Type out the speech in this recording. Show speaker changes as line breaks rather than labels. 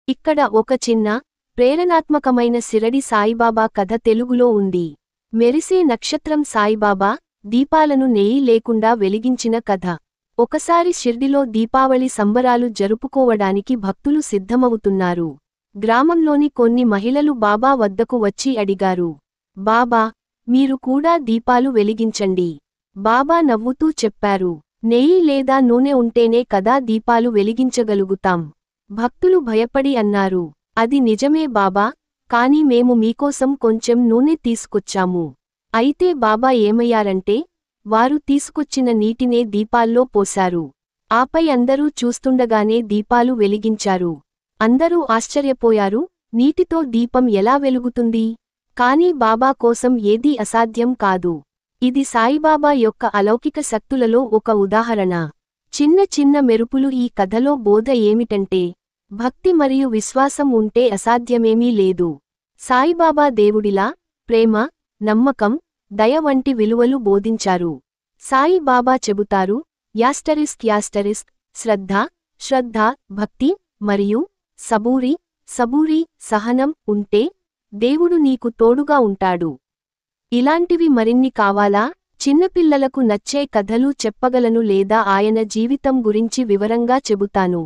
ఇక్కడ ఒక చిన్న, ప్రేరణాత్మకమైన శిరడి సాయిబాబా కథ తెలుగులో ఉంది. మెరిసే నక్షత్రం సాయిబాబా, దీపాలను నెయ్యి లేకుండా వెలిగించిన కథ. ఒకసారి షిర్డిలో దీపావళి సంబరాలు జరుపుకోవడానికి భక్తులు సిద్ధమవుతున్నారు. గ్రామంలోని కొన్ని మహిళలు బాబా వద్దకు వచ్చి అడిగారు, బాబా, మీరు కూడా దీపాలు వెలిగించండి. బాబా నవ్వుతూ చెప్పారు, నెయ్యి లేదా నూనె ఉంటేనే కదా దీపాలు వెలిగించగలుగుతాం. భక్తులు భయపడి అన్నారు, అది నిజమే బాబా, కాని మేము మీకోసం కొంచెం నూనె తీసుకొచ్చాము. అయితే బాబా ఏమయ్యారంటే, వారు తీసుకొచ్చిన నీటినే దీపాల్లో పోశారు. ఆపై అందరూ చూస్తుండగానే దీపాలు వెలిగించారు. అందరూ ఆశ్చర్యపోయారు, నీటితో దీపం ఎలా వెలుగుతుంది? కానీ బాబా కోసం ఏదీ అసాధ్యం కాదు. ఇది సాయిబాబా యొక్క అలౌకిక శక్తులలో ఒక ఉదాహరణ. చిన్న చిన్న మెరుపులు. ఈ కథలో బోధ ఏమిటంటే, భక్తి మరియు విశ్వాసం ఉంటే అసాధ్యమేమీ లేదు. సాయిబాబా దేవుడిలా ప్రేమ, నమ్మకం, దయ వంటి విలువలు బోధించారు. సాయిబాబా చెబుతారు, యాస్టరిస్క్ శ్రద్ధ, భక్తి మరియు సబూరి సహనం ఉంటే దేవుడు నీకు తోడుగా ఉంటాడు. ఇలాంటివి మరిన్ని కావాలా? చిన్నపిల్లలకు నచ్చే కథలు చెప్పగలను లేదా ఆయన జీవితం గురించి వివరంగా చెబుతాను.